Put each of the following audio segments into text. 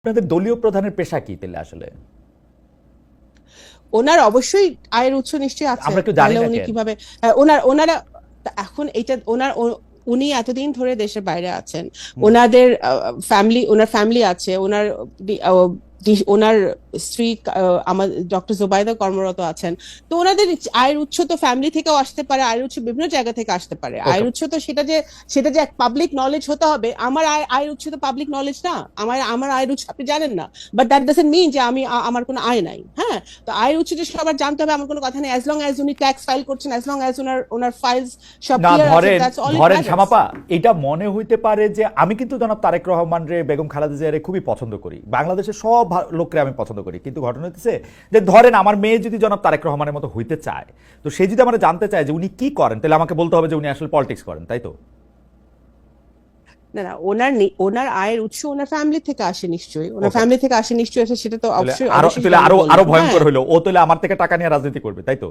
আপনাদের দলীয় প্রধানের পেশা কি তাহলে আসলে? ওনার অবশ্যই আয়ের উৎস নিশ্চয়ই আছে, আমরা কেউ জানি তাহলে না উনি কেন? কিভাবে ওনারা এখন এটা উনি এতদিন ধরে দেশের বাইরে আছেন, ওনাদের ওনার ফ্যামিলি আছে, ওনার স্ত্রী আমার ডক্টর জুবাইদা কর্মরত আছেন। তো ওনাদের আয়ের উৎস তো ফ্যামিলি থেকেও আসতে পারে, আয়ের উৎস বিভিন্ন জায়গা থেকে আসতে পারে। আয়ের উৎস তো সেটা যে পাবলিক নলেজ হতে হবে, আমার আয়ের উৎস তো পাবলিক নলেজ না। আমার আয়ের উৎস আপনি জানেন না, বাট দ্যাট ডাজন্ট মিন যে আমার কোনো আয় নাই। হ্যাঁ, তো আয়ের উৎস যে সবার জানতে হবে আমার কোনো কথা নেই। অ্যাজ লং অ্যাজ উনি ট্যাক্স ফাইল করছেন, অ্যাজ লং অ্যাজ ওনার ফাইলস সব না ক্লিয়ার আছে, ধরেন দ্যাটস অল ইট ধরেন ম্যাটার্স। শামাপা, এটা মনে হইতে পারে যে আমি কিন্তু জনাব তারেক রহমান রে, বেগম খালেদা জিয়ারে খুবই পছন্দ করি, বাংলাদেশের সব লোকরে আমি পছন্দ করি, কিন্তু ঘটনা হচ্ছে যে ধরেন আমার মেয়ে যদি জনাব তারেক রহমানের মতো হইতে চায়, তো সে যদি আমার জানতে চায় যে উনি কি করেন, তাহলে আমাকে বলতে হবে যে উনি আসলে পলিটিক্স করেন, তাই তো? না না, ওনার আয়ের উৎস ওনার ফ্যামিলি থেকে আসে নিশ্চয়ই, ওনার ফ্যামিলি থেকে আসে নিশ্চয়ই, সেটা তো অবশ্যই অবশ্যই তাহলে আরো বললাম। আরো হ্যাঁ, ভয়ঙ্কর হইলো, ও তাহলে আমার থেকে টাকা নিয়ে রাজনীতি করবে, তাই তো?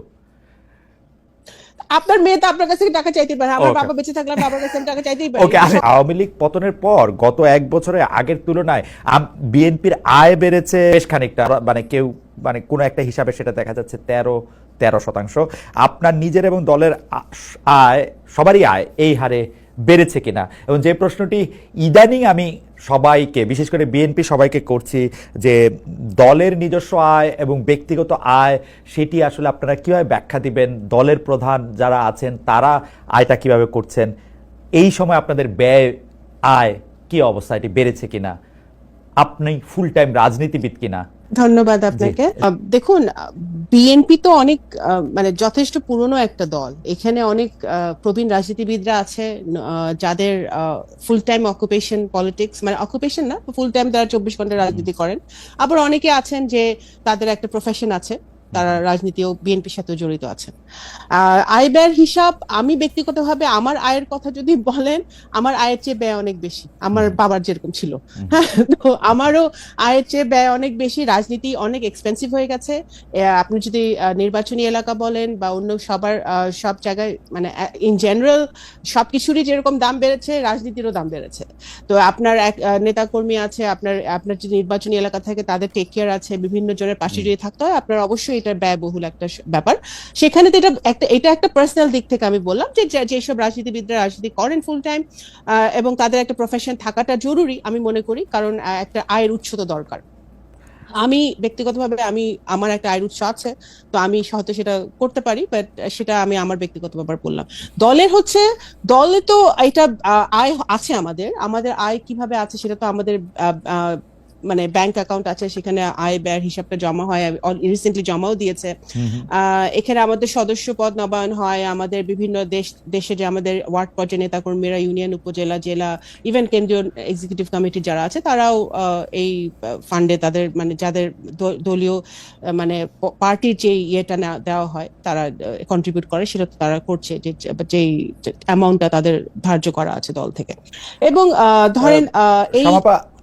আপনার মেয়ে তো আপনার কাছ থেকে টাকা চাইতেই পারে, আমার ওকে বাবা বেঁচে থাকলে বাবার কাছে আমি টাকা চাইতেই পারি। ওকে। আওয়ামী লীগ পতনের পর গত এক বছরে আগের তুলনায় বিএনপির আয় বেড়েছে বেশ খানিকটা, মানে কেউ মানে কোনো একটা হিসাবে সেটা দেখা যাচ্ছে 13% আপনার নিজের এবং দলের আয়, সবারই আয় এই হারে বেড়েছে কিনা, এবং যে প্রশ্নটি ইদানিং আমি সবাইকে, বিশেষ করে বিএনপি সবাইকে করছি, যে দলের নিজস্ব আয় এবং ব্যক্তিগত আয় সেটি আসলে আপনারা কিভাবে ব্যাখ্যা দিবেন? দলের প্রধান যারা আছেন তারা আয়টা কিভাবে করছেন? এই সময় আপনাদের ব্যয় আয় কি অবস্থা, এটি বেড়েছে কিনা? আপনি ফুল টাইম রাজনীতিবিদ কিনা? ধন্যবাদ আপনাকে। দেখুন, বিএনপি তো অনেক মানে যথেষ্ট পুরনো একটা দল, এখানে অনেক প্রবীণ রাজনীতিবিদরা আছে, যাদের ফুল টাইম অকুপেশন পলিটিক্স, মানে অকুপেশন না, ফুল টাইম তারা 24 ঘন্টা রাজনীতি করেন। আবার অনেকে আছেন যে তাদের একটা প্রফেশন আছে, তারা রাজনীতি ও বিএনপির সাথে জড়িত আছেন। আয় ব্যয়ের হিসাব, আমি ব্যক্তিগতভাবে আমার আয়ের কথা যদি বলেন, আমার আয়ের চেয়ে ব্যয় অনেক বেশি, আমার বাবার যেরকম ছিল। হ্যাঁ, তো আমারও আয়ের চেয়ে ব্যয় অনেক বেশি, রাজনীতি অনেক এক্সপেন্সিভ হয়ে গেছে। আপনি যদি নির্বাচনী এলাকা বলেন বা অন্য সব জায়গায়, মানে ইন জেনারেল সবকিছুরই যেরকম দাম বেড়েছে, রাজনীতিরও দাম বেড়েছে। তো আপনার এক নেতাকর্মী আছে, আপনার যে নির্বাচনী এলাকা থাকে তাদের টেক কেয়ার আছে, বিভিন্ন জনের পাশে যদি থাকতে হয়, আপনার অবশ্যই এটা ব্যয়বহুল একটা ব্যাপার। সেখানে তো এটা একটা পার্সোনাল দিক থেকে আমি বললাম যে যেসব রাজনীতিবিদরা রাজনীতি করেন ফুল টাইম এবং তাদের একটা প্রফেশন থাকাটা জরুরি আমি মনে করি, কারণ একটা আয়ের উৎস তো দরকার। আমি ব্যক্তিগতভাবে আমার একটা আয়ের উৎস আছে, তো আমি হয়তো সেটা করতে পারি, বাট সেটা আমি আমার ব্যক্তিগত ব্যাপার বললাম। দলে তো এটা আয় আছে, আমাদের আয় কিভাবে আছে সেটা তো আমাদের মানে ব্যাংক অ্যাকাউন্ট আছে, সেখানে আয় ব্যয়ের হিসাবটা জমা হয়, রিসেন্টলি জমাও দিয়েছে। এখানে আমাদের সদস্য পদ নবায়ন হয়, আমাদের বিভিন্ন দেশে যে আমাদের ওয়ার্ড পর্যায়ে নেতাকর্মীরা, ইউনিয়ন, উপজেলা, জেলা, ইভেন কেন্দ্রীয় এক্সিকিউটিভ কমিটি যারা আছে, তারাও এই ফান্ডে তাদের, মানে যাদের দলীয় মানে পার্টির যে ইয়েটা দেওয়া হয়, তারা কন্ট্রিবিউট করে, সেটা তারা করছে, যেই অ্যামাউন্টটা তাদের ধার্য করা আছে দল থেকে। এবং ধরেন এই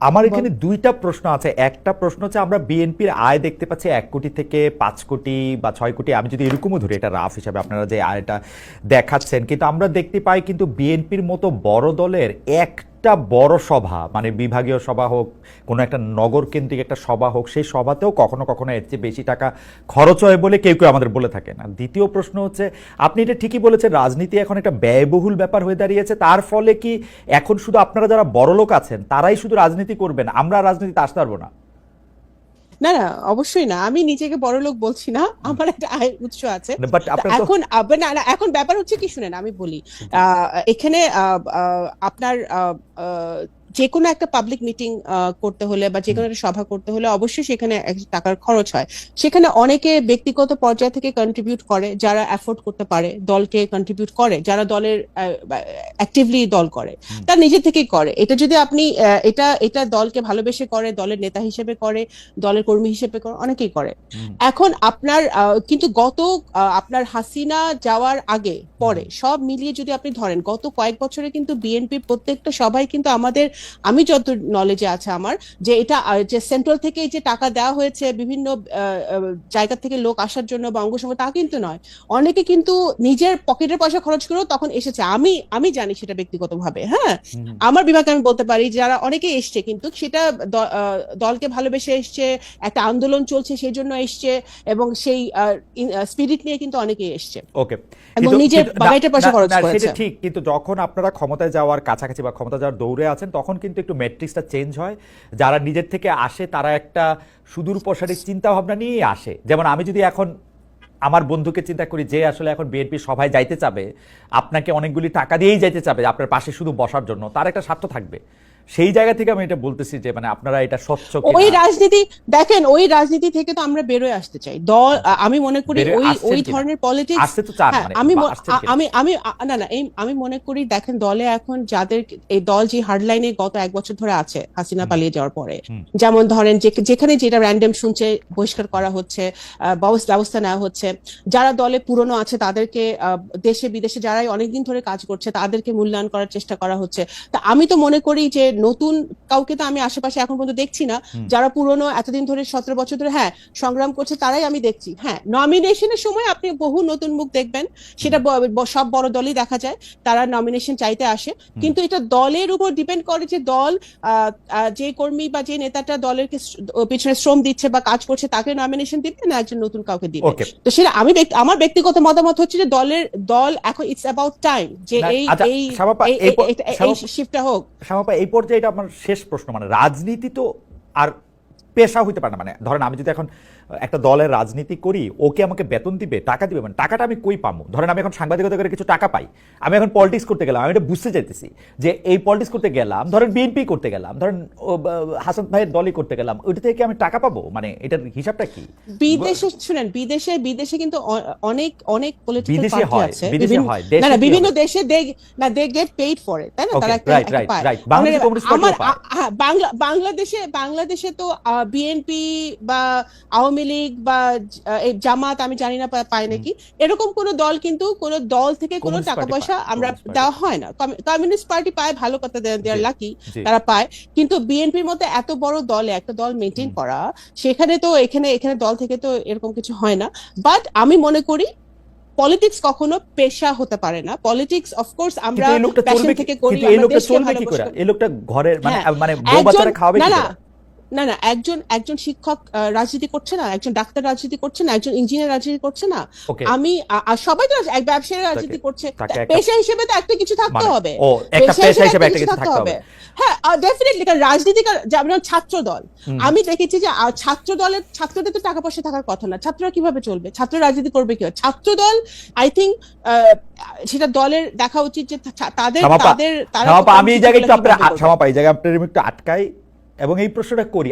আমার এখানে দুইটা প্রশ্ন আছে। একটা প্রশ্ন হচ্ছে, আমরা বিএনপির আয় দেখতে পাচ্ছি 1 কোটি থেকে 5 কোটি বা 6 কোটি, আমি যদি এরকমও ধরি, এটা রাফ হিসাবে আপনারা যে আয়টা দেখাচ্ছেন, কিন্তু আমরা দেখতে পাই কিন্তু বিএনপির মতো বড় দলের একটা বড় সভা, মানে বিভাগীয় সভা হোক, কোনো একটা নগর কেন্দ্রিক একটা সভা হোক, সেই সভাতেও কখনো কখনো এর চেয়ে বেশি টাকা খরচ হয় বলে কেউ কেউ আমাদের বলে থাকেন। আর দ্বিতীয় প্রশ্ন হচ্ছে, আপনি এটা ঠিকই বলেছেন, রাজনীতি এখন একটা ব্যয়বহুল ব্যাপার হয়ে দাঁড়িয়েছে, তার ফলে কি এখন শুধু আপনারা যারা বড় লোক আছেন তারাই শুধু রাজনীতি করবেন, আমরা রাজনীতিতে আসতে পারবো না? না না, অবশ্যই না, আমি নিজেকে বড় লোক বলছি না, আমার একটা আয়ের উৎস আছে। বাট তো আপনার তো এখন না না, এখন ব্যাপার হচ্ছে কি, শুনেন আমি বলি। এখানে আপনার যে কোনো একটা পাবলিক মিটিং করতে হলে বা যে কোনো একটা সভা করতে হলে অবশ্যই সেখানে টাকার খরচ হয়। সেখানে অনেকে ব্যক্তিগত পর্যায় থেকে কন্ট্রিবিউট করে, যারা অ্যাফোর্ড করতে পারে, দলকে কন্ট্রিবিউট করে, যারা দলের অ্যাক্টিভলি দল করে, তার নিজে থেকেই করে। এটা যদি আপনি এটা দলকে ভালোবেসে করে, দলের নেতা হিসেবে করে, দলের কর্মী হিসেবে করে, অনেকেই করে। এখন আপনার কিন্তু আপনার হাসিনা যাওয়ার আগে পরে সব মিলিয়ে যদি আপনি ধরেন, গত কয়েক বছরে কিন্তু বিএনপির প্রত্যেকটা সবাই কিন্তু আমাদের আমি যত নলেজে আছে আমার, যে এটা যে সেন্ট্রাল থেকে যে টাকা দেওয়া হয়েছে বিভিন্ন জায়গা থেকে লোক আসার জন্য বা অঙ্গসঙ্গ, তা কিন্তু নয়। অনেকে কিন্তু নিজের পকেটের পয়সা খরচ করেও তখন এসেছে, আমি জানি সেটা ব্যক্তিগতভাবে। হ্যাঁ, আমার বিভাগে আমি বলতে পারি যারা অনেকে এসছে, কিন্তু সেটা দলকে ভালোবেসে এসছে, একটা আন্দোলন চলছে সেই জন্য এসছে, এবং সেই স্পিরিট নিয়ে কিন্তু অনেকে এসছে ওকে, এবং নিজের বাগাইটের পয়সা খরচ করেছে। সেটা ঠিক, কিন্তু যখন আপনারা ক্ষমতায় যাওয়ার কাছাকাছি বা ক্ষমতা যাওয়ার দৌড়ে আছেন, তখন কিন্তু একটু ম্যাট্রিক্সটা চেঞ্জ হয়। যারা নিজের থেকে আসে তারা একটা সুদূর প্রসারী চিন্তা ভাবনা নিয়েই আসে। যেমন আমি যদি এখন আমার বন্ধুকে চিন্তা করি যে আসলে এখন বিএনপি সভায় যাইতে চাবে, আপনাকে অনেকগুলি টাকা দিয়েই যাইতে চাবে আপনার পাশে শুধু বসার জন্য, তার একটা স্বার্থ থাকবে। সেই জায়গা থেকে আমি এটা বলতেছি যে মানে আপনারা এটা স্বচ্ছ ওই রাজনীতি দেখেন, ওই রাজনীতি থেকে তো আমরা বেরোয় আসতে চাই। দল আমি মনে করি ওই ধরনের পলিটিক্স আসতে তো চান, মানে আমি মনে করি দেখেন, দলে এখন যাদের এই দল যে হার্ডলাইনে গত 1 বছর ধরে আছে হাসিনা পালিয়ে যাওয়ার পরে, যেমন ধরেন যেখানে যেটা র্যান্ডম শুনছে বহিষ্কার করা হচ্ছে, ব্যবস্থা নেওয়া হচ্ছে। যারা দলে পুরনো আছে তাদেরকে, দেশে বিদেশে যারাই অনেকদিন ধরে কাজ করছে তাদেরকে মূল্যায়ন করার চেষ্টা করা হচ্ছে। তা আমি তো মনে করি যে নতুন কাউকে তো আমি আশেপাশে এখন পর্যন্ত দেখছি না। যারা পুরনো এতদিন ধরে 17 বছর ধরে সংগ্রাম করছে তারাই আমি দেখছি। নমিনেশনের সময় আপনি বহু নতুন মুখ দেখবেন, সেটা সব বড় দলই দেখা যায়, তারা নমিনেশন চাইতে আসে। কিন্তু এটা দলের উপর ডিপেন্ড করে যে দল যে কর্মী বা যে নেতাটা দলের পিছনে শ্রম দিচ্ছে বা কাজ করছে তাকে নমিনেশন দিবে না একজন নতুন কাউকে দিবে। তো সেটা আমার ব্যক্তিগত মতামত হচ্ছে যে দল এখন ইটস অ্যাবাউট টাইম যে এই শিফটটা হোক। শ্যামাপা, এই পর্যায়ে এটা আমার শেষ প্রশ্ন, মানে রাজনীতি তো আর পেশা হইতে পারে না। মানে ধরেন আমি যদি এখন একটা দলের রাজনীতি করি, ওকে আমাকে বেতন দিবে, টাকা দিবে, মানে টাকাটা আমি কই পাবো? ধরেন আমি এখন সাংবাদিকতা করে কিছু টাকা পাই, আমি এখন পলিটিক্স করতে গেলাম, আমি এটা বুঝতে চাইতেছি যে এই পলিটিক্স করতে গেলাম, ধরেন বিএনপি করতে গেলাম, ধরেন হাসান ভাইয়ের দলই করতে গেলাম, ওইটা থেকে আমি টাকা পাবো? মানে এটার হিসাবটা কি? বিদেশে শুনেন, বিদেশে কিন্তু অনেক পলিটিক্যাল বিদেশে পার্টি আছে, বিভিন্ন দেশে they get paid for it, তাই না? তারা একটা পায়। বাংলাদেশে তো বিএনপি বা আওয়ামী লীগ বা জামাত, আমি জানি না পায় নাকি, এরকম কোন দল, কিন্তু কোন দল থেকে কোনো টাকা পয়সা আমরা দেওয়া হয় না। কমিউনিস্ট পার্টি পায়, ভালো কথা, দেয়ার লাকি, তারা পায়। কিন্তু বিএনপির মতো এত বড় দলে একটা দল মেনটেন করা, সেখানে তো এখানে দল থেকে তো এরকম কিছু হয় না। বাট আমি মনে করি পলিটিক্স কখনো পেশা হতে পারে না। পলিটিক্স অফকোর্স আমরা প্যাশন থেকে করি। এই লোকটা চলবে কি করে? এই লোকটা ঘরের মানে বউ বাচ্চারা খাওয়াবে কি করে? না, একজন শিক্ষক রাজনীতি করছে না, একজন ডাক্তার রাজনীতি করছে না, একজন ইঞ্জিনিয়ার রাজনীতি করছে না, আমি সবাই তো এক ব্যবসায়ী রাজনীতি করছে। পেশা হিসেবে তো একটা কিছু থাকতে হবে, পেশা হিসেবে একটা কিছু থাকতে হবে। হ্যাঁ, ডেফিনেটলি। কারণ রাজনীতি, যেমন ছাত্র দল, আমি দেখেছি যে ছাত্রদের তো টাকা পয়সা থাকার কথা না, ছাত্ররা কিভাবে চলবে, ছাত্র রাজনীতি করবে কিভাবে? ছাত্র দল, আই থিঙ্ক সেটা দলের দেখা উচিত যে আমি এই জায়গায় একটু আপনার একটু আটকাই এবং এই প্রশ্নটা করি।